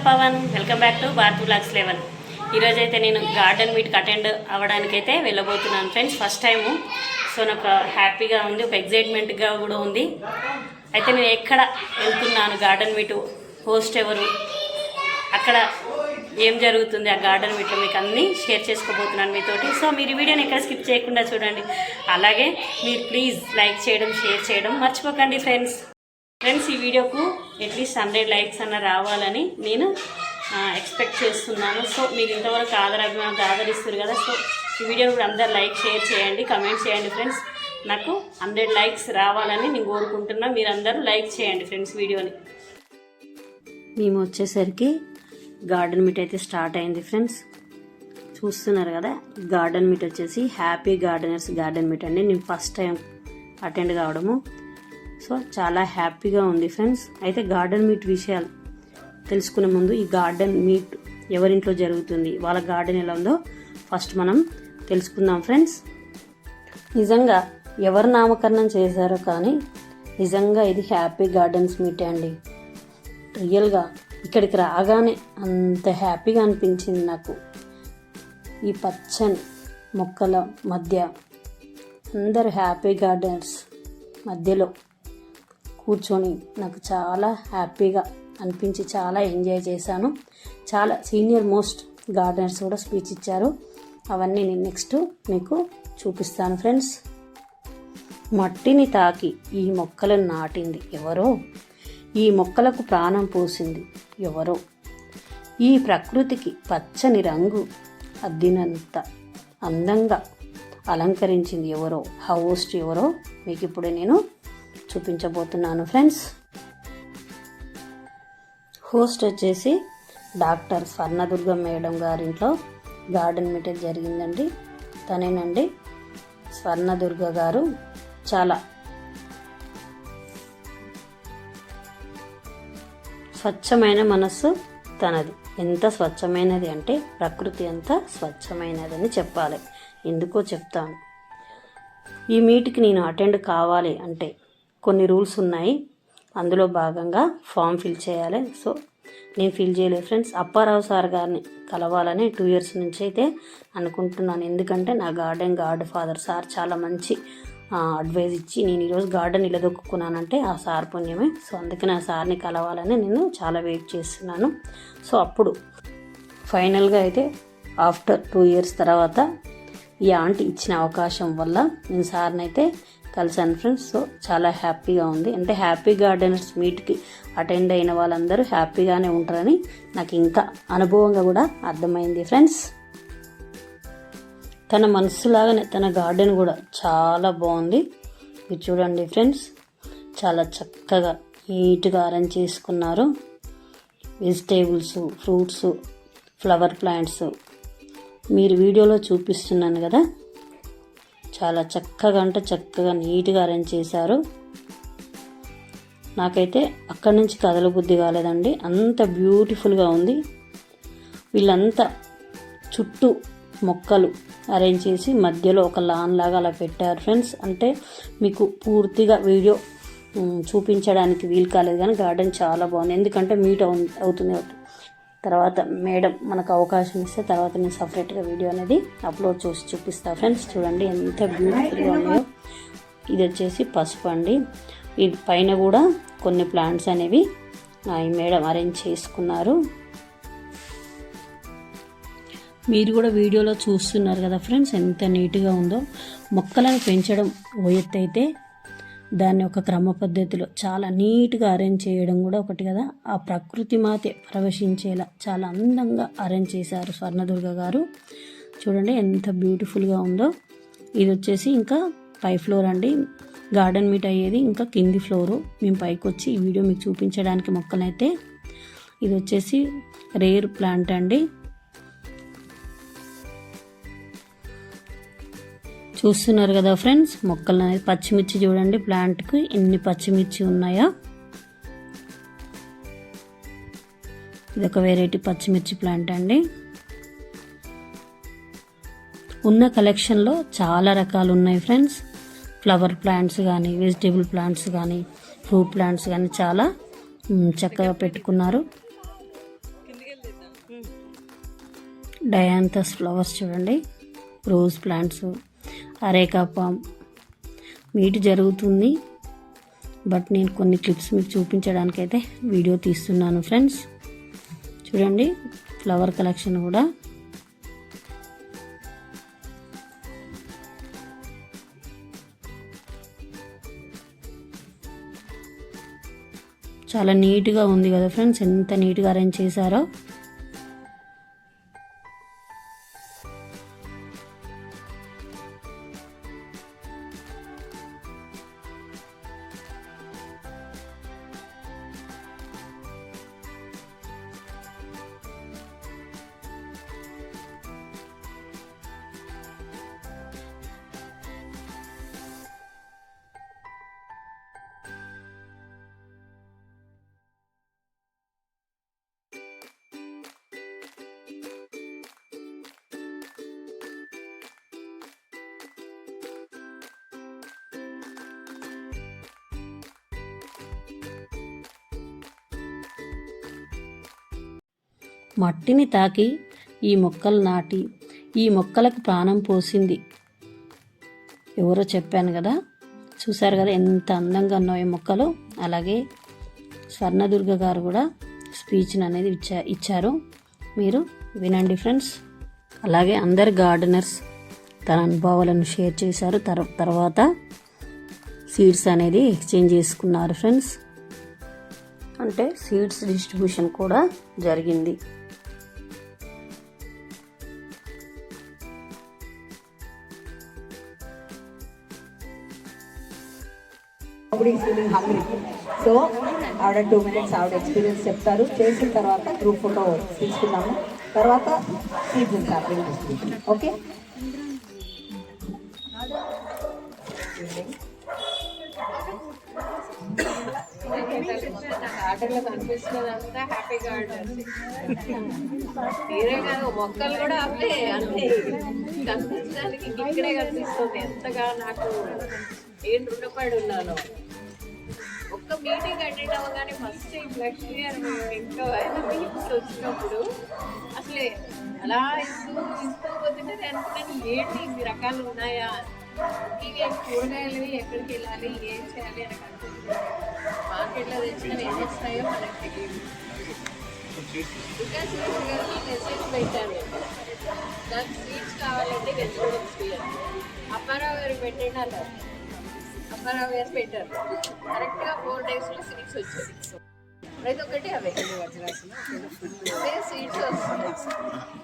Pawan, welcome back to Bharat vlogs 11. ఈరోజు అయితే నేను గార్డెన్ మీట్కి అటెండ్ అవ్వడానికైతే వెళ్ళబోతున్నాను ఫ్రెండ్స్. First time. సో నాకు హ్యాపీగా ఉంది, ఒక ఎగ్జైట్మెంట్గా కూడా ఉంది. అయితే నేను ఎక్కడ వెళ్తున్నాను, గార్డెన్ మీట్ హోస్ట్ ఎవరు, అక్కడ ఏం జరుగుతుంది ఆ గార్డెన్ మీట్లో మీకు అన్నీ షేర్ చేసుకోబోతున్నాను మీతోటి. సో మీరు ఈ వీడియోని ఎక్కడ స్కిప్ చేయకుండా చూడండి. అలాగే మీరు ప్లీజ్ లైక్ చేయడం, షేర్ చేయడం మర్చిపోకండి ఫ్రెండ్స్. ఈ వీడియోకు అట్లీస్ట్ 100 లైక్స్ అన్న రావాలని నేను ఎక్స్పెక్ట్ చేస్తున్నాను. సో మీరు ఇంతవరకు ఆదరిస్తారు కదా. సో ఈ వీడియో కూడా అందరు లైక్, షేర్ చేయండి, కమెంట్ చేయండి ఫ్రెండ్స్. నాకు 100 లైక్స్ రావాలని నేను కోరుకుంటున్నా. మీరు అందరూ లైక్ చేయండి ఫ్రెండ్స్ వీడియోని. మేము వచ్చేసరికి గార్డెన్ మీట్ అయితే స్టార్ట్ అయింది ఫ్రెండ్స్. చూస్తున్నారు కదా, గార్డెన్ మీట్ వచ్చేసి హ్యాపీ గార్డెనర్స్ గార్డెన్ మీట్ అండి. నేను ఫస్ట్ టైం అటెండ్ కావడము. సో చాలా హ్యాపీగా ఉంది ఫ్రెండ్స్. అయితే గార్డెన్ మీట్ విషయాలు తెలుసుకునే ముందు ఈ గార్డెన్ మీట్ ఎవరింట్లో జరుగుతుంది, వాళ్ళ గార్డెన్ ఎలా ఉందో ఫస్ట్ మనం తెలుసుకుందాం ఫ్రెండ్స్. నిజంగా ఎవరు నామకరణం చేశారో కానీ నిజంగా ఇది హ్యాపీ గార్డెన్స్ మీట్ అండి. రియల్గా ఇక్కడికి రాగానే అంత హ్యాపీగా అనిపించింది నాకు. ఈ పచ్చని మొక్కల మధ్య అందరు హ్యాపీ గార్డెనర్స్ మధ్యలో కూర్చొని నాకు చాలా హ్యాపీగా అనిపించి చాలా ఎంజాయ్ చేశాను. చాలా సీనియర్ మోస్ట్ గార్డెనర్స్ కూడా స్పీచ్ ఇచ్చారు. అవన్నీ నేను నెక్స్ట్ మీకు చూపిస్తాను ఫ్రెండ్స్. మట్టిని తాకి ఈ మొక్కలను నాటింది ఎవరో, ఈ మొక్కలకు ప్రాణం పోసింది ఎవరో, ఈ ప్రకృతికి పచ్చని రంగు అద్దినంత అందంగా అలంకరించింది ఎవరో, హోస్ట్ ఎవరో మీకు ఇప్పుడు నేను చూపించబోతున్నాను ఫ్రెండ్స్. హోస్ట్ వచ్చేసి డాక్టర్ స్వర్ణదుర్గ మేడం గారింట్లో గార్డెన్ మీట్ జరిగిందండి. తనేనండి స్వర్ణదుర్గ గారు. చాలా స్వచ్ఛమైన మనస్సు తనది. ఎంత స్వచ్ఛమైనది అంటే ప్రకృతి అంత స్వచ్ఛమైనదని చెప్పాలి. ఎందుకో చెప్తాను. ఈ మీట్కి నేను అటెండ్ కావాలి అంటే కొన్ని రూల్స్ ఉన్నాయి. అందులో భాగంగా ఫామ్ ఫిల్ చేయాలి. సో నేను ఫిల్ చేయలేదు ఫ్రెండ్స్. అప్పారావు సార్ గారిని కలవాలని 2 years నుంచి అయితే అనుకుంటున్నాను. ఎందుకంటే నా గాడ్ ఫాదర్ సార్ చాలా మంచి అడ్వైజ్ ఇచ్చి నేను ఈరోజు గార్డెన్ నిలదొక్కున్నానంటే ఆ సార్ పుణ్యమే. సో అందుకని ఆ సార్ని కలవాలని నేను చాలా వెయిట్ చేస్తున్నాను. సో అప్పుడు ఫైనల్గా అయితే ఆఫ్టర్ 2 years తర్వాత ఈ ఆంటీ ఇచ్చిన అవకాశం వల్ల నేను సార్ని అయితే కలిసాను ఫ్రెండ్స్. సో చాలా హ్యాపీగా ఉంది. అంటే హ్యాపీ గార్డెనర్స్ మీట్కి అటెండ్ అయిన వాళ్ళందరూ హ్యాపీగానే ఉంటారని నాకు ఇంకా అనుభవంగా కూడా అర్థమైంది ఫ్రెండ్స్. తన మనసులాగానే తన గార్డెన్ కూడా చాలా బాగుంది. ఇది చూడండి ఫ్రెండ్స్, చాలా చక్కగా నీట్గా అరేంజ్ చేసుకున్నారు. వెజిటేబుల్స్, ఫ్రూట్స్, ఫ్లవర్ ప్లాంట్స్ మీరు వీడియోలో చూపిస్తున్నాను కదా, చాలా చక్కగా అంటే చక్కగా నీట్గా అరేంజ్ చేశారు. నాకైతే అక్కడి నుంచి కదలబుద్ధి కాలేదండి, అంత బ్యూటిఫుల్గా ఉంది. వీళ్ళంతా చుట్టూ మొక్కలు అరేంజ్ చేసి మధ్యలో ఒక లాన్ లాగా అలా పెట్టారు ఫ్రెండ్స్. అంటే మీకు పూర్తిగా వీడియో చూపించడానికి వీలు కాలేదు కానీ గార్డెన్ చాలా బాగుంది. ఎందుకంటే మీట్ అవుతుంది తర్వాత మేడం మనకు అవకాశం ఇస్తే తర్వాత నేను సపరేట్గా వీడియో అనేది అప్లోడ్ చేసి చూపిస్తాను ఫ్రెండ్స్. చూడండి ఎంత బ్యూటిఫుల్గా ఉన్నాయో. ఇది వచ్చేసి పసుపు అండి. ఇది పైన కూడా కొన్ని ప్లాంట్స్ అనేవి ఈ మేడం అరేంజ్ చేసుకున్నారు. మీరు కూడా వీడియోలో చూస్తున్నారు కదా ఫ్రెండ్స్, ఎంత నీట్గా ఉందో. మొక్కలను పెంచడం ఓ ఎత్తు అయితే దాన్ని ఒక క్రమ పద్ధతిలో చాలా నీట్గా అరేంజ్ చేయడం కూడా ఒకటి కదా. ఆ ప్రకృతి మాతే ప్రవేశించేలా చాలా అందంగా అరేంజ్ చేశారు స్వర్ణదుర్గ గారు. చూడండి ఎంత బ్యూటిఫుల్గా ఉందో. ఇది వచ్చేసి ఇంకా పై ఫ్లోర్ అండి. గార్డెన్ మీట్ అయ్యేది ఇంకా కింది ఫ్లోరు. మేము పైకి వచ్చి ఈ వీడియో మీకు చూపించడానికి మొక్కలైతే. ఇది వచ్చేసి రేర్ ప్లాంట్ అండి. చూస్తున్నారు కదా ఫ్రెండ్స్, మొక్కలు అనేది పచ్చిమిర్చి చూడండి, ప్లాంట్కి ఎన్ని పచ్చిమిర్చి ఉన్నాయో. ఇది ఒక వెరైటీ పచ్చిమిర్చి ప్లాంట్ అండి. ఉన్న కలెక్షన్లో చాలా రకాలు ఉన్నాయి ఫ్రెండ్స్. ఫ్లవర్ ప్లాంట్స్ కానీ, వెజిటేబుల్ ప్లాంట్స్ కానీ, ఫ్రూట్ ప్లాంట్స్ కానీ చాలా చక్కగా పెట్టుకున్నారు. డయాంతస్ ఫ్లవర్స్ చూడండి, rose plants, areca palm. Meet జరుగుతుంది, బట్ నేను కొన్ని క్లిప్స్ మీకు చూపించడానికైతే వీడియో తీస్తున్నాను ఫ్రెండ్స్. చూడండి ఫ్లవర్ కలెక్షన్ కూడా. చాలా నీట్గా ఉంది కదా ఫ్రెండ్స్, ఎంత నీట్గా అరేంజ్ చేశారో. మట్టిని తాకి ఈ మొక్కలు నాటి ఈ మొక్కలకు ప్రాణం పోసింది ఎవరో చెప్పాను కదా. చూశారు కదా ఎంత అందంగా ఉన్నాయో ఈ మొక్కలు. అలాగే స్వర్ణదుర్గ గారు కూడా స్పీచ్ అనేది ఇచ్చారు, మీరు వినండి ఫ్రెండ్స్. అలాగే అందరు గార్డెనర్స్ తన అనుభవాలను షేర్ చేశారు. తర్వాత సీడ్స్ అనేది ఎక్స్చేంజ్ చేసుకున్నారు ఫ్రెండ్స్. అంటే సీడ్స్ డిస్ట్రిబ్యూషన్ కూడా జరిగింది. Feeling hungry. సో ఆవిడ 2 minutes ఆవిడ ఎక్స్పీరియన్స్ చెప్తారు. చేసిన తర్వాత గ్రూప్ ఫోటో తీసుకున్నాము. తర్వాత సీజన్ సాప్లింగ్ డిస్ట్రిబ్యూషన్. ఓకే, ఆటర్లో కనిపిస్తున్నదంతా హ్యాపీ గార్డెన్. తీరే కాదు, మొక్కలు కూడా అవే అన్నీ కనిపించడానికి ఇక్కడే కనిపిస్తుంది. ఎంతగా నాకు ఏం రుణపడి ఉన్నాను. ఒక్క మీటింగ్ అటెండ్ అవ్వగానే ఫస్ట్ టైం లక్ష్మి గారు ఇంకా మీటింగ్స్ వచ్చినప్పుడు అసలే అలా ఇస్తూ పోతుంటే నేను అనుకున్నాను, ఏంటి ఇన్ని రకాలు ఉన్నాయా, ఇవి కూరగాయలు ఎక్కడికి వెళ్ళాలి, ఏం చేయాలి అని అనిపిస్తుంది. మార్కెట్లో తెచ్చినవి ఏం వస్తాయో మనకు తెలియదు. ఇంకా స్వీట్స్ గారికి మెసేజ్ పెట్టాను, నాకు స్వీట్స్ కావాలంటే వెజిటబుల్స్ తీయాలి. అప్పారావు గారికి పెట్టండి అన్నారు. అప్పారావు గారు పెట్టారు. కరెక్ట్గా 4 daysలో సీడ్స్ వచ్చాయి. ప్రతి ఒక్కటి అవే సీడ్స్ వస్తున్నాయి.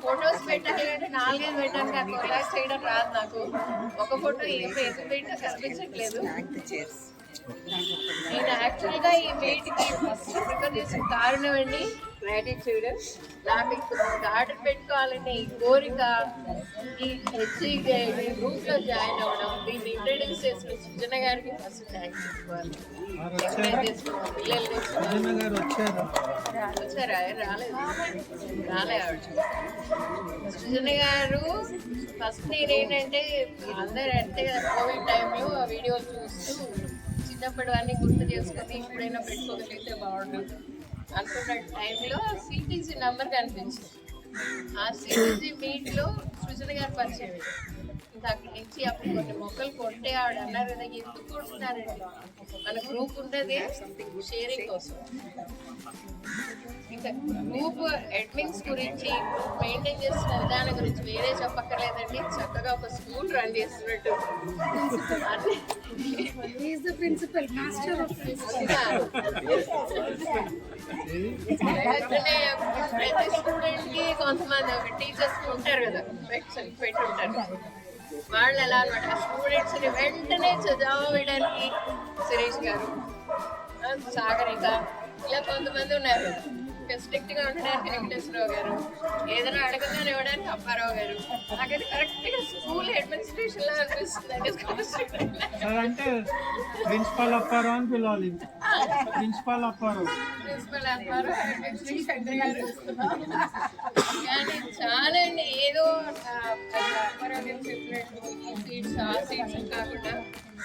ఫొటోస్ పెట్టాలి అంటే 4-5 పెట్టాను. నాకు రిలాక్స్ చేయడం రాదు. నాకు ఒక ఫోటో ఏం పెట్టినా కనిపించట్లేదు. నేను యాక్చువల్గా ఈ మీట్కి ఫస్ట్ ప్రిపేర్ చేసిన కారణం అండి గ్రాటిట్యూడ్. నాకు గార్డెన్ పెట్టుకోవాలంటే ఈ కోరిక, ఈ హెచ్ఈ గ్రూప్లో జాయిన్ అవ్వడం, దీన్ని ఇంట్రడ్యూస్ చేసిన సృజన గారికి ఫస్ట్ థ్యాంక్స్ చెప్పుకోవాలి. ఎంకరేజ్ చేసుకున్నాం. పిల్లలు వచ్చారా? రాలే ఆవిడ. సృజన గారు ఫస్ట్ నేనేంటంటే అందరూ అంటే కోవిడ్ టైంలో వీడియోలు చూస్తూ చిన్నప్పుడు అన్నీ గుర్తు చేసుకొని ఇప్పుడైనా పెట్టుకోగలిగితే బాగుంటుంది అనుకున్న టైంలో సిటీసీ నెంబర్ కనిపించింది. ఆ సిటీసీ మీట్లో సృజన గారు పరిచయం. ఇంకా అక్కడి నుంచి అప్పుడు కొన్ని మొక్కలు కొంటే ఆవిడ అన్నారు కదా, ఎందుకు కొంటున్నారండి, మన గ్రూప్ ఉండేది షేరింగ్ కోసం. ఇంకా గ్రూప్ అడ్మిన్స్ గురించి, మెయింటైన్ చేస్తున్న విధానం గురించి వేరే చెప్పక్కర్లేదండి. చక్కగా ఒక స్కూల్ రన్ చేస్తున్నట్టు ప్రతి స్టూడెంట్ కి కొంతమంది టీచర్స్ ఉంటారు కదా, పెట్టి ఉంటారు. వాళ్ళు ఎలా అనమాట స్టూడెంట్స్ ని వెంటనే చదవడానికి సురేష్ గారు, సాగరిక, ఇలా కొంతమంది ఉన్నారు. స్ట్రిక్ట్ గా ఉండడానికి వెంకటేశ్వరరావు గారు, ఏదైనా అడగగానే ఇవ్వడానికి అప్పారావు గారు. నాకైతే కరెక్ట్ గా స్కూల్ అడ్మినిస్ట్రేషన్ లా అనిపిస్తుంది. అంటే ప్రిన్సిపల్ అప్పారావు అని పిలవాలి. ప్రిన్సిపల్ అప్పారావు కానీ చాలా అండి. ఏదో అప్పారావు గారు చెప్పినట్టు ఈ సీడ్స్ ఆ సీడ్స్ కాకుండా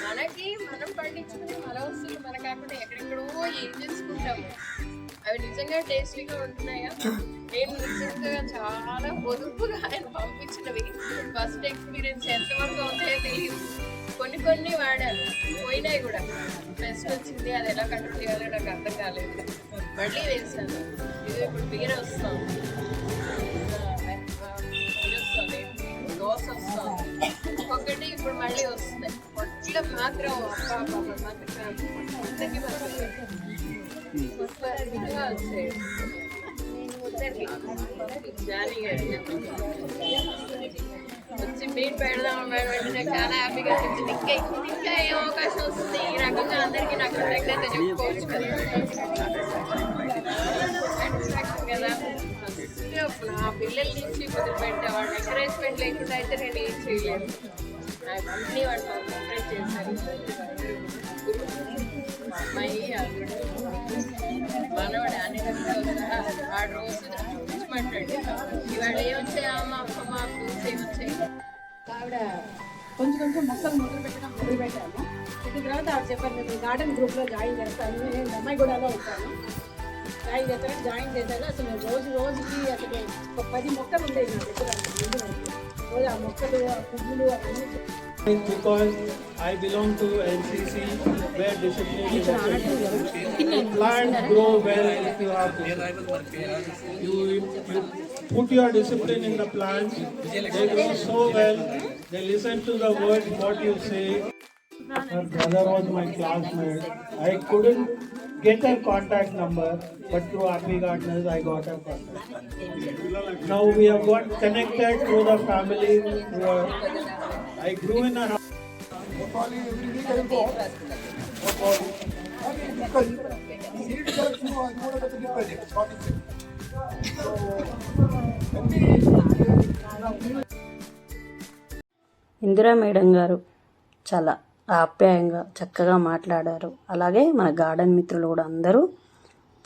మనకి మనం పండించుకునే మన వస్తువులు మన కాకుండా ఎక్కడెక్కడో ఏం చేసుకుంటాము. అవి నిజంగా టేస్టీగా ఉంటున్నాయా? నేను నిజంగా చాలా పొదుపుగా ఆయన పంపించినవి ఫస్ట్ ఎక్స్పీరియన్స్ ఎంతవరకు ఉంటాయో తెలియదు. కొన్ని వాడాను, పోయినాయి కూడా. ఫెస్ట్ వచ్చింది, అది ఎలా కంట్రోల్ చేయాలో నాకు అర్థం కాలేదు. మళ్ళీ వేసాను. ఇది ఇప్పుడు బీర వస్తుంది, దోశ వస్తుంది, ఒక్కొక్కటి ఇప్పుడు మళ్ళీ వస్తుంది. పొట్ల మాత్రం అబ్బా మాత్రం అందరికీ వచ్చాయి. జానీ గారు వచ్చి మీట్ పెడదాం వెంటనే చాలా హ్యాపీగా అనిపించింది. ఇంకా ఏ అవకాశం వస్తుంది ఈ రకంగా అందరికీ నాకు కృతజ్ఞత చెప్పుకోవచ్చు కదా. కదా ఫస్ట్ నా పిల్లల నుంచి మొదలుపెట్టే వాళ్ళు ఎంకరేజ్మెంట్ లేకుండా అయితే నేను ఏం చేయలేను. అన్నీ వాళ్ళు ఎంకరేజ్ చేశారు. అమ్మాయి మనవాడు అన్ని వాడు రోజు చూపించమంటాడు, ఇవాళ ఏమొచ్చాయి అమ్మ అమ్మ ఫ్రూట్స్ ఏమొచ్చాయి. ఆవిడ కొంచెం మొక్కలు మొదలు పెట్టాము. ఇది తర్వాత ఆవిడ చెప్పారు, నేను గార్డెన్ గ్రూప్లో జాయిన్ చేస్తాను, నేను అమ్మాయి కూడా ఉంటాను. జాయిన్ చేశాను. అసలు రోజుకి అసలు ఒక 10 మొక్కలు ఉండేవి నా దగ్గర. రోజు ఆ మొక్కలు, ఆ పువ్వులు అవన్నీ. Because I belong to NCC, where discipline is essential. Plants grow well if you have discipline. You put your discipline in the plants, they grow so well, they listen to the words what you say. Her brother was my classmate. I couldn't get her contact number, but through Happy Gardeners I got her contact. Now we have got connected through the family. I grew in a Indira madam గారు చాలా ఆప్యాయంగా చక్కగా మాట్లాడారు. అలాగే మన garden మిత్రులు కూడా అందరూ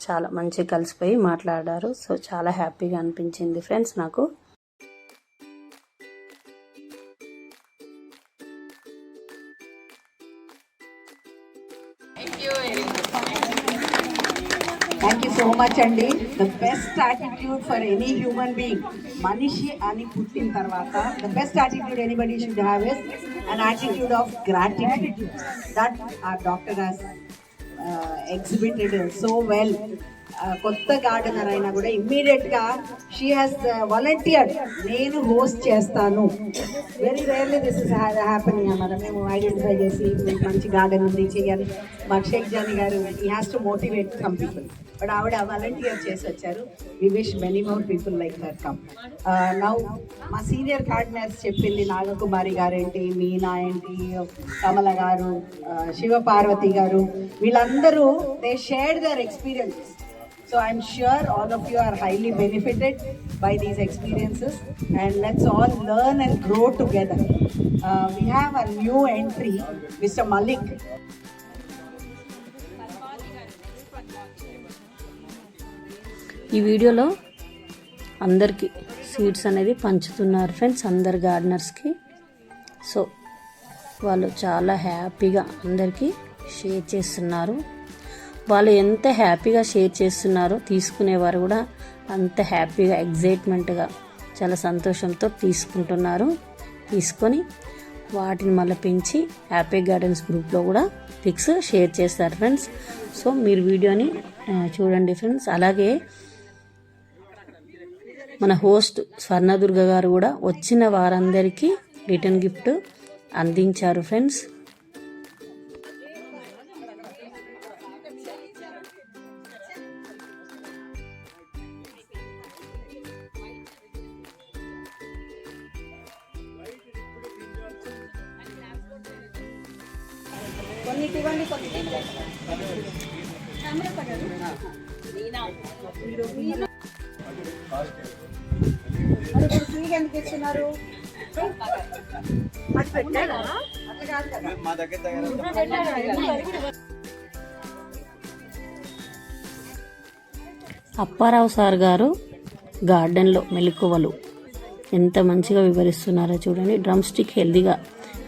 చాలా మంచిగా కలిసిపోయి మాట్లాడారు. సో చాలా హ్యాపీగా అనిపించింది ఫ్రెండ్స్ నాకు. థ్యాంక్ యూ సో మచ్ అండి. The best attitude for any human being, మనిషి అని పుట్టిన తర్వాత the best attitude anybody should have is an attitude of gratitude. That our doctor has exhibited so well. కొత్త గార్డెనర్ అయినా కూడా ఇమ్మీడియట్గా షీ హాస్ వాలంటీర్డ్, నేను హోస్ట్ చేస్తాను. Very rarely this is happening అన్నమాట. మేము ఐడెంటిఫై చేసి మంచి గార్డెన్ ఉంది చేయాలి. మా షేక్ జానీ గారు he has to motivate some people, but ఆవిడ వాలంటీర్ చేసి వచ్చారు. We wish many more people like her come. Now మా సీనియర్ గార్డెనర్స్ చెప్పింది, నాగకుమారి గారేంటి, మీనా ఏంటి, కమల గారు, శివపార్వతి గారు, వీళ్ళందరూ they shared their experiences. So I'm sure all of you are highly benefited by these experiences, and let's all learn and grow together. We have a new entry, Mr. Malik. ఈ వీడియోలో అందరికీ seeds అనేది పంచుతున్నారు friends, అందరు గార్డెనర్స్కి. So వాళ్ళు చాలా హ్యాపీగా అందరికీ share చేస్తున్నారు. వాళ్ళు ఎంత హ్యాపీగా షేర్ చేస్తున్నారో తీసుకునేవారు కూడా అంత హ్యాపీగా ఎగ్జైట్మెంట్గా చాలా సంతోషంతో తీసుకుంటున్నారు. తీసుకొని వాటిని మళ్ళీ పెంచి హ్యాపీ గార్డెన్స్ గ్రూప్లో కూడా పిక్స్ షేర్ చేస్తారు ఫ్రెండ్స్. సో మీరు వీడియోని చూడండి ఫ్రెండ్స్. అలాగే మన హోస్ట్ స్వర్ణదుర్గ గారు కూడా వచ్చిన వారందరికీ రిటర్న్ గిఫ్ట్ అందించారు ఫ్రెండ్స్. అప్పారావు సార్ గారు గార్డెన్లో మెలకువలు ఎంత మంచిగా వివరిస్తున్నారో చూడండి. డ్రమ్ స్టిక్ హెల్దీగా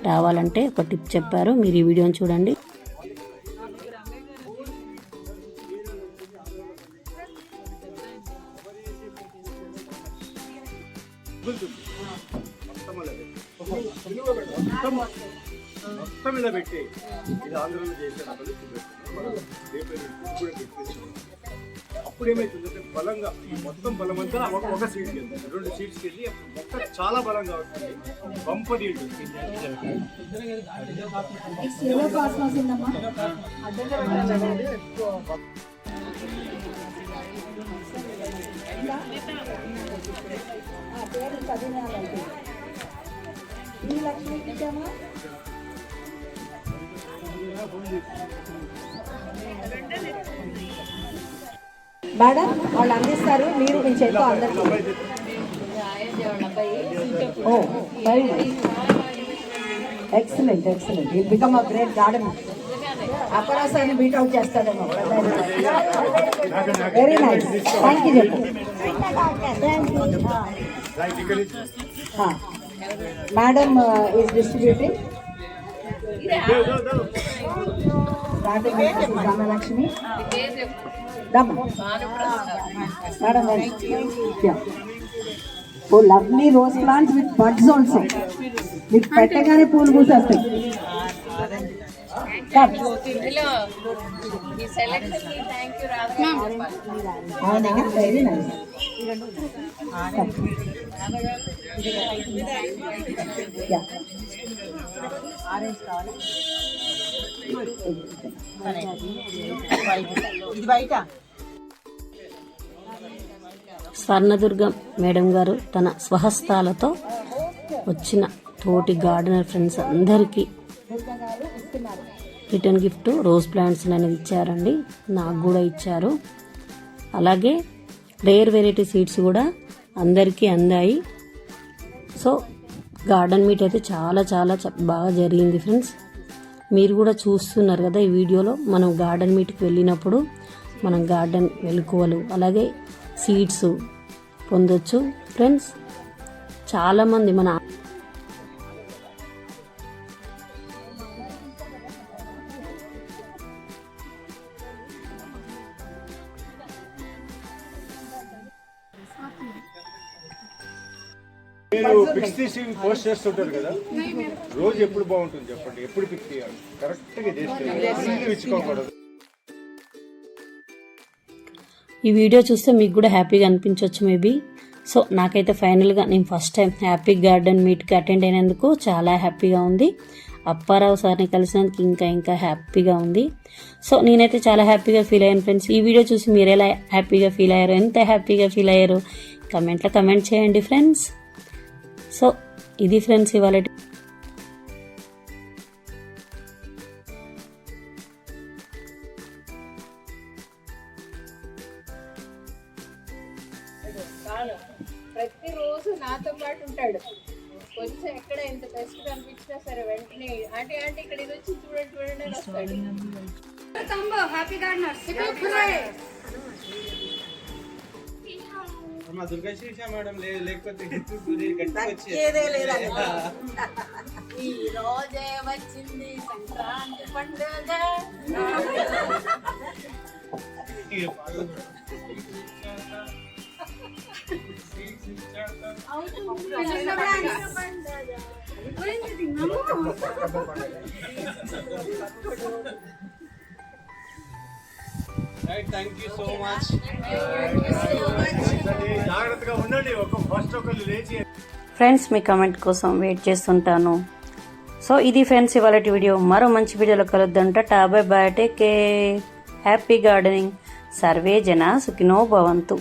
రావాలంటే ఒక టిప్ చెప్పారు, మీరు ఈ వీడియోని చూడండి. మొత్తం ఇలా పెట్టి ఇది ఆంధ్రలో చేశారు అప్పుడు ఏమైతుందంటే బలంగా ఈ మొత్తం బలం అంతా ఒక సీట్కి వెళ్తుంది, 2 సీట్స్కి వెళ్ళి మొత్తం చాలా బలంగా ఉంటుంది. బంపర్ మేడం వాళ్ళు అందిస్తారు, మీరు మీ చేతితో అందరికీ. Oh very nice, excellent excellent. Will become a great garden. అపరాసాన్ని బీట్ అవుట్ చేస్తాడేమో. వెరీ నైస్, థ్యాంక్ యూ చెప్పు. Madam is distributing. Ramalakshmi madam. Oh lovely rose plants with buds also. మీకు పెట్టగానే పూలు పూసేస్తాయి. Very nice. ఆరెంజ్ కావాలి. ఇది బయట. స్వర్ణదుర్గం మేడం గారు తన స్వహస్తాలతో వచ్చిన తోటి గార్డెనర్ ఫ్రెండ్స్ అందరికీ రిటర్న్ గిఫ్ట్ రోజ్ ప్లాంట్స్ అనేది ఇచ్చారండి. నాకు కూడా ఇచ్చారు. అలాగే రేర్ వెరైటీ సీడ్స్ కూడా అందరికీ అందాయి. సో గార్డెన్ మీట్ అయితే చాలా చాలా బాగా జరిగింది ఫ్రెండ్స్. మీరు కూడా చూస్తున్నారు కదా ఈ వీడియోలో. మనం గార్డెన్ మీట్కి వెళ్ళినప్పుడు మనం గార్డెన్ వెలుకువలు అలాగే సీడ్స్ పొందొచ్చు ఫ్రెండ్స్. చాలామంది మన మీరు పిక్స్ తీసి పోస్ట్ చేస్తుంటారు కదా, రోజు ఎప్పుడు బాగుంటుంది చెప్పండి, ఎప్పుడు పిక్ తీయాలి కరెక్ట్గా చేస్తే ఇచ్చుకోకూడదు. ఈ వీడియో చూస్తే మీకు కూడా హ్యాపీగా అనిపించవచ్చు మేబీ. సో నాకైతే ఫైనల్గా నేను ఫస్ట్ టైం హ్యాపీ గార్డెన్ మీట్కి అటెండ్ అయినందుకు చాలా హ్యాపీగా ఉంది. అప్పారావు సార్ని కలిసినందుకు ఇంకా హ్యాపీగా ఉంది. సో నేనైతే చాలా హ్యాపీగా ఫీల్ అయ్యాను ఫ్రెండ్స్. ఈ వీడియో చూసి మీరు ఎలా హ్యాపీగా ఫీల్ అయ్యారు, ఎంత హ్యాపీగా ఫీల్ అయ్యారు కమెంట్లో కమెంట్ చేయండి ఫ్రెండ్స్. సో ఇది ఫ్రెండ్స్ ఇవాళ ప్రతిరోజు నాతో పాటు ఉంటాడు. కొంచెం ఎక్కడ ఎంత బెస్ట్ కనిపించినా సరే వెంటనే ఆంటీ ఆంటీ ఇక్కడ ఇది వచ్చి చూడండి అని వస్తాడు. Happy gardeners. మా దుర్గాశీష మేడం లేకపోతే ఈ రోజే వచ్చింది సంక్రాంతి పండుగ. Thank you so much. జాగ్రత్తగా ఉండండి. ఫస్ట్ ఒకళ్ళు లేచి ఫ్రెండ్స్ మీ కమెంట్ కోసం వెయిట్ చేస్తుంటాను. సో ఇది ఫ్రెండ్స్ ఇవాళ వీడియో. మరో మంచి వీడియోలో కలుద్దాం. Tata bye by, take care, happy gardening, survey జన సుఖినో భవంతు.